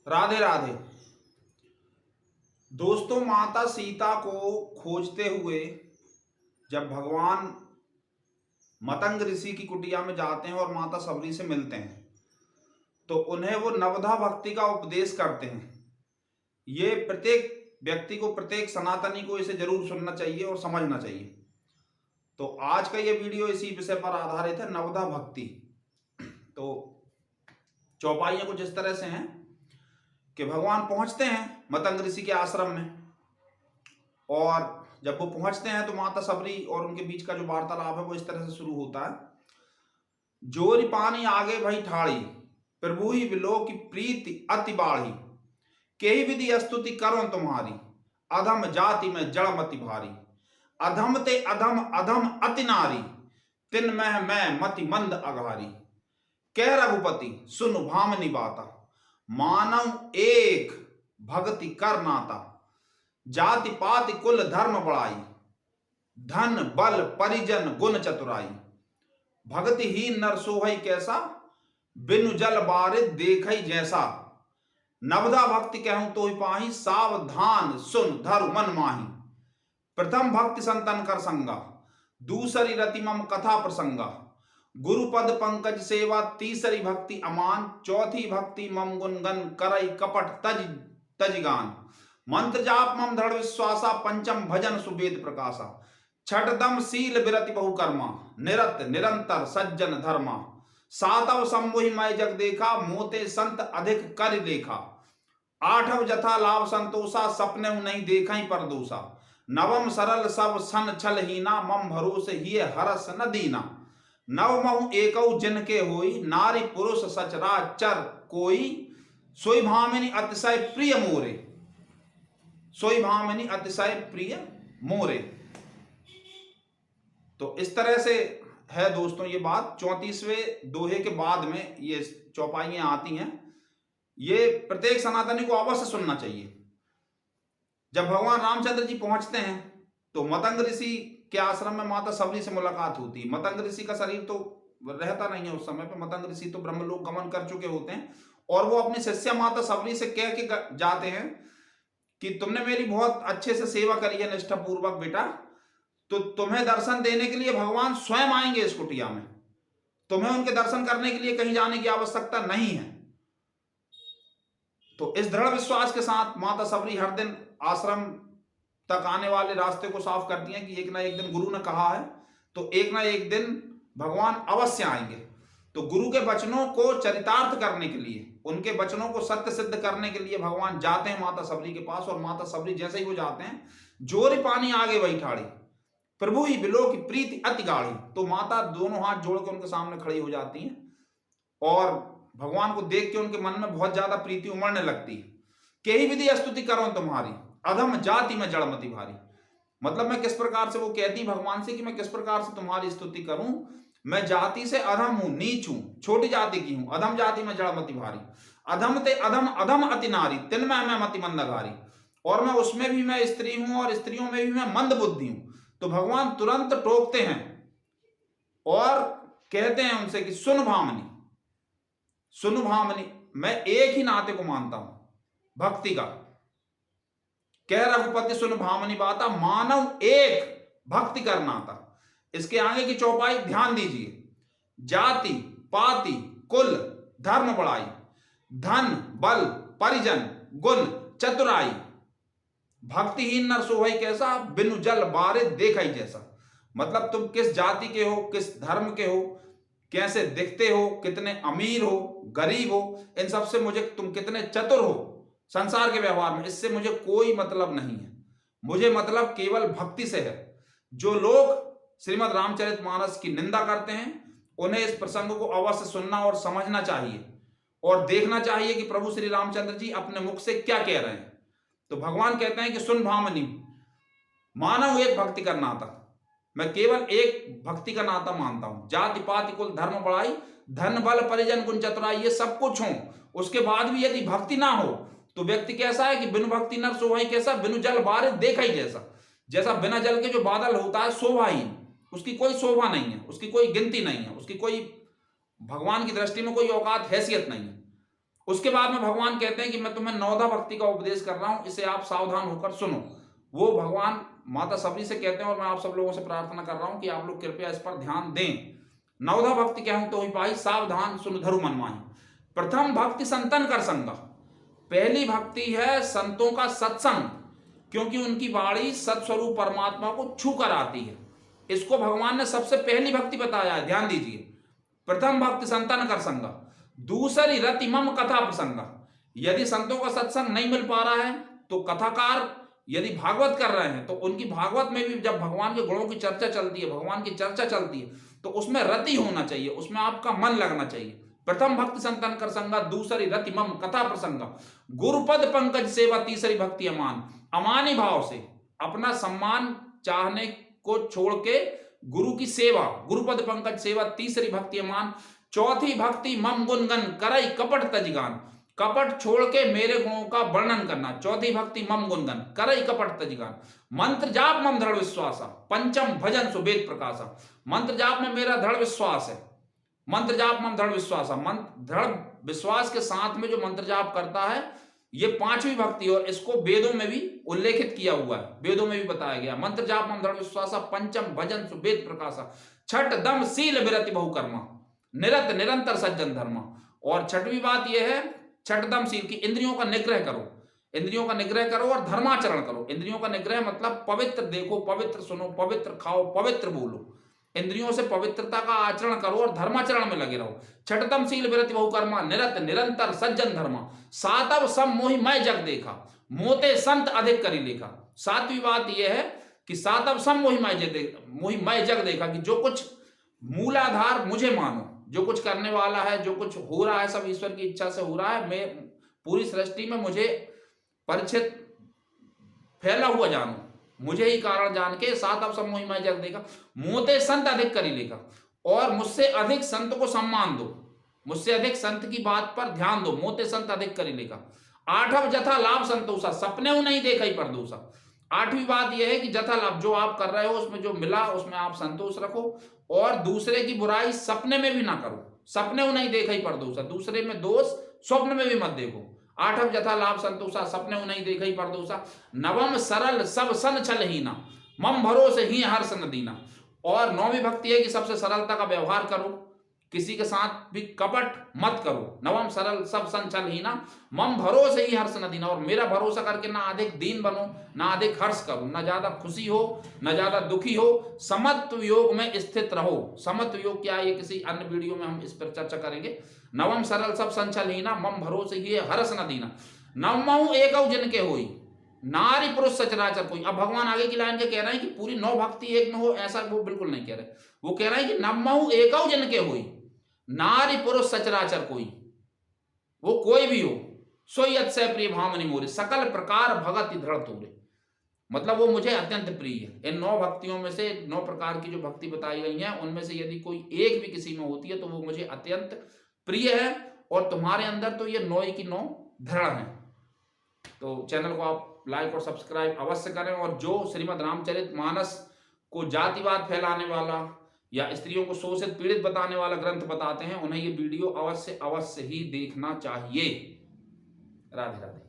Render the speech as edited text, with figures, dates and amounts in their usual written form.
राधे राधे। दोस्तों, माता सीता को खोजते हुए जब भगवान मतंग ऋषि की कुटिया में जाते हैं और माता सबरी से मिलते हैं तो उन्हें वो नवधा भक्ति का उपदेश करते हैं। ये प्रत्येक व्यक्ति को, प्रत्येक सनातनी को इसे जरूर सुनना चाहिए और समझना चाहिए। तो आज का ये वीडियो इसी विषय पर आधारित है, नवधा भक्ति। तो चौपाइयां कुछ इस तरह से हैं कि भगवान पहुंचते हैं मतंग ऋषि के आश्रम में, और जब वो पहुंचते हैं तो माता सबरी और उनके बीच का जो वार्तालाप है वो इस तरह से शुरू होता है। जोरी पानी आगे भई ठाड़ी, प्रभु ही विलो की प्रीति अति बाढ़ी, केही विधि स्तुति करो तुम्हारी, अधम जाति में जड़मति भारी, अधम ते अधम अधम अति नारी, तिन मैं मति मंद अघारी, कह रघुपति सुन भामनी बाता, मानव एक भक्ति कर नाता, जाति पाति कुल धर्म बढ़ाई, धन बल परिजन गुण चतुराई, भक्तिहीन नर सोहई कैसा, बिनु जल बारिद देखई जैसा, नवधा भक्ति कहूं तो ही पाही, सावधान सुन धरु मन माही, प्रथम भक्ति संतन कर संगा, दूसरी रति मम कथा प्रसंगा, गुरुपद पंकज सेवा, तीसरी भक्ति अमान, चौथी भक्ति मम गुणगन करई कपट तज तजगान, मंत्र जाप मम दृढ़ विश्वासा, पंचम भजन सुवेद प्रकाशा, छठदम शील विरति बहुकर्मा, निरत निरंतर सज्जन धर्मा, सातव संबुहि मैं जग देखा, मोते संत अधिक कर लेखा, आठव जथा लाभ संतोषा, सपने नहीं देखा ही परदोषा, नवम सरल सब सन छल हीना, मम भरोसे ही हरस न दीना, नवमहु एकौ जिनके होई, नारी पुरुष सचराचर कोई, सोई भामिनी अतिशय प्रिय मोरे, सोई भामिनी अतिशय प्रिय मोरे। तो इस तरह से है दोस्तों ये बात। 34वें दोहे के बाद में ये चौपाइयां आती हैं। ये प्रत्येक सनातनी को अवश्य सुनना चाहिए। जब भगवान रामचंद्र जी पहुंचते हैं तो मतंग ऋषि के आश्रम में माता सबरी से मुलाकात होती है। मतंग ऋषि का शरीर तो रहता नहीं है उस समय पे, मतंग ऋषि तो ब्रह्मलोक गमन कर चुके होते हैं, और वो अपनी शिष्या माता सबरी से कह के जाते हैं कि तुमने मेरी बहुत अच्छे से सेवा करी है निष्ठापूर्वक बेटा, तो तुम्हें दर्शन देने के लिए भगवान स्वयं आएंगे इस कुटिया में, तुम्हें उनके दर्शन करने के लिए कहीं जाने की आवश्यकता नहीं है। तो इस दृढ़ विश्वास के साथ माता सबरी हर दिन आश्रम तक आने वाले रास्ते को साफ करती हैं कि एक ना एक दिन गुरु ने कहा है तो एक ना एक दिन भगवान अवश्य आएंगे। तो गुरु के वचनों को चरितार्थ करने के लिए, उनके वचनों को सत्य सिद्ध करने के लिए भगवान जाते हैं माता सबरी के पास, और माता सबरी जैसे ही वो जाते हैं, जोरी पानी आगे वही ठाड़ी, प्रभु ही बिलो की प्रीति अति गाढ़ी, तो माता दोनों हाथ जोड़ के उनके सामने खड़ी हो जाती हैं और भगवान को देख के उनके मन में बहुत ज्यादा प्रीति उमड़ने लगती है। केही विधि स्तुति करो तुम्हारी, अधम जाति में जड़मति भारी, मतलब मैं किस प्रकार से, वो कहती भगवान से कि मैं किस प्रकार से तुम्हारी स्तुति करूं, मैं जाति से अधम हूं, नीच हूं, छोटी जाति की हूं, अधम जाति में जड़मति भारी, अधम ते अधम अधम अति नारी, तिनमें मैं मति मंदगारी, और मैं उसमें भी मैं स्त्री हूं और स्त्रियों में भी मैं मंद बुद्धि हूं। तो भगवान तुरंत टोकते हैं और कहते हैं उनसे कि सुन भामनी, सुन भामनी, मैं एक ही नाते को मानता हूं भक्ति का, कह रघुपति सुन भामनी बाता, मानव एक भक्ति कर नाता। इसके आगे की चौपाई ध्यान दीजिए, जाति पाति कुल धर्म बढ़ाई, धन बल परिजन गुण चतुराई, भक्तिहीन नर सोहई कैसा, बिनु जल बारिद देखई जैसा। मतलब तुम किस जाति के हो, किस धर्म के हो, कैसे दिखते हो, कितने अमीर हो गरीब हो, इन सब से मुझे, तुम कितने चतुर हो संसार के व्यवहार में, इससे मुझे कोई मतलब नहीं है। मुझे मतलब केवल भक्ति से है। जो लोग श्रीमद् रामचरितमानस की निंदा करते हैं उन्हें इस प्रसंग को अवश्य सुनना और समझना चाहिए और देखना चाहिए कि प्रभु श्री रामचंद्र जी अपने मुख से क्या कह रहे हैं। तो भगवान कहते हैं कि सुन भामनी, मानव एक भक्ति का नाता, मैं केवल एक भक्ति का नाता मानता हूं, जाति पाति कुल धर्म बढ़ाई, धन बल परिजन गुण चतुराई, ये सब कुछ हो, उसके बाद भी यदि भक्ति ना हो तो व्यक्ति कैसा है कि बिनु भक्ति नर शोभाई कैसा, बिनु जल बारिद देखा ही जैसा। जैसा बिना जल के जो बादल होता है शोभाहीन, उसकी कोई शोभा नहीं है, उसकी कोई गिनती नहीं है, उसकी कोई भगवान की दृष्टि में कोई औकात हैसियत नहीं है। उसके बाद में भगवान कहते हैं कि मैं तुम्हें नवधा भक्ति का उपदेश कर रहा हूं, इसे आप सावधान होकर सुनो। वो भगवान माता सबरी से कहते हैं और मैं आप सब लोगों से प्रार्थना कर रहा हूं कि आप लोग कृपया इस पर ध्यान दें। नवधा भक्ति कहूं तो ही पाई, सावधान सुन धरु मन माही। प्रथम भक्ति संतन कर संगा, पहली भक्ति है संतों का सत्संग, क्योंकि उनकी वाणी सत्स्वरूप परमात्मा को छू कर आती है। इसको भगवान ने सबसे पहली भक्ति बताया है, ध्यान दीजिए। प्रथम भक्ति संतन कर संगा, दूसरी रति मम कथा प्रसंगा। यदि संतों का सत्संग नहीं मिल पा रहा है तो कथाकार यदि भागवत कर रहे हैं तो उनकी भागवत में भी जब भगवान के गुणों की चर्चा चलती है, भगवान की चर्चा चलती है, तो उसमें रति होना चाहिए, उसमें आपका मन लगना चाहिए। प्रथम भक्ति संतन कर संगा, दूसरी रति मम कथा प्रसंगा। गुरुपद पंकज सेवा, तीसरी भक्ति अमान। अमानी भाव से अपना सम्मान चाहने को छोड़ के गुरु की सेवा, गुरुपद पंकज सेवा, तीसरी भक्ति अमान। चौथी भक्ति मम गुणगन करई कपट तजगान, कपट छोड़ के मेरे गुणों का वर्णन करना। चौथी भक्ति मम गुणगन करई कपट तजगान। मंत्र जाप मम दृढ़ विश्वासा, पंचम भजन सुवेद प्रकाशा। मंत्र जाप में मेरा दृढ़ विश्वास है, मंत्र जाप मम दृढ़ विश्वासा। दृढ़ विश्वास के साथ में जो मंत्र जाप करता है, ये पांचवी भक्ति, और इसको वेदों में भी उल्लेखित किया हुआ है, वेदों में भी बताया गया। मंत्र जाप मम दृढ़ विश्वासा, पंचम भजन सुवेद प्रकाशा। छठ दम शील विरति बहुकर्मा, निरत निरंतर सज्जन धर्मा। और छठवीं बात यह है, छठ दम शील की इंद्रियों का निग्रह करो, इंद्रियों का निग्रह करो और धर्माचरण करो। इंद्रियों का निग्रह मतलब पवित्र देखो, पवित्र सुनो, पवित्र खाओ, पवित्र बोलो। इंद्रियों से पवित्रता का आचरण करो और धर्माचरण में लगे रहो। छठतम शील विरति बहुकर्मा, निरत निरंतर सज्जन धर्मा। सातव सम मोहि मैं जग देखा, मोते संत अधिक करी लेखा। सातवीं बात यह है कि सातव सम मोहि मैं जग देखा, कि जो कुछ मूलाधार मुझे मानो, जो कुछ करने वाला है, जो कुछ हो रहा है, सब ईश्वर की इच्छा से हो रहा है। मैं पूरी सृष्टि में मुझे परिचित फैला हुआ जानो, मुझे ही कारण जान के सात अब सब मोहि मैं जग देखा। मोते संत अधिक करी लेखा, और मुझसे अधिक संत को सम्मान दो, मुझसे अधिक संत की बात पर ध्यान दो। मोते संत अधिक करी लेखा। आठव जथा लाभ संतोषा, सपने नहीं देखा ही परदोषा। आठवीं बात यह है कि जथा लाभ, जो आप कर रहे हो उसमें जो मिला उसमें आप संतोष रखो, और दूसरे की बुराई सपने में भी ना करो। सपने नहीं देखा ही परदोषा, दूसरे में दोष स्वप्न में भी मत देखो। आठम जथा लाभ संतोषा, सपने नहीं देखा ही परदोषा। नवम सरल सब सन छल हीना, मम भरोसे ही हर्ष न दीना। और नौवीं भक्ति है कि सबसे सरलता का व्यवहार करो, किसी के साथ भी कपट मत करो। नवम सरल सब सन छल हीना, मम भरोसे ही हर्ष न दीना। और मेरा भरोसा करके ना अधिक दीन बनो, ना अधिक हर्ष करो, ना ज्यादा खुशी हो, ना ज्यादा दुखी हो। समत्व योग में स्थित रहो। समत्व योग क्या है, ये किसी अन्य वीडियो में हम इस पर चर्चा करेंगे। नवम सरल सब संचल हीना, मम भरोसे ही हर्ष न दीना। नवमहु एकौ जिनके होई, नारी पुरुष सचराचर कोई। अब भगवान आगे की लाइन के कह रहे हैं कि पूरी नौ भक्ति एक न हो, ऐसा वो बिल्कुल नहीं कह रहे। वो कह रहे हैं कि नवमहु एकौ जिनके होई, नारी पुरुष सचराचर कोई, वो कोई भी हो। सोई अतिशय प्रिय भामनि मोरे, सकल प्रकार भगत दृढ़ तोरे। मतलब वो मुझे अत्यंत प्रिय है। इन नौ भक्तियों में से, नौ प्रकार की जो भक्ति बताई गई है, उनमें से यदि कोई एक भी किसी में होती है तो वो मुझे अत्यंत प्रिय है। और तुम्हारे अंदर तो ये नौ की नौ दृढ़ है। तो चैनल को आप लाइक और सब्सक्राइब अवश्य करें। और जो श्रीमद् रामचरितमानस को जातिवाद फैलाने वाला या स्त्रियों को शोषित पीड़ित बताने वाला ग्रंथ बताते हैं, उन्हें ये वीडियो अवश्य ही देखना चाहिए। राधे राधे।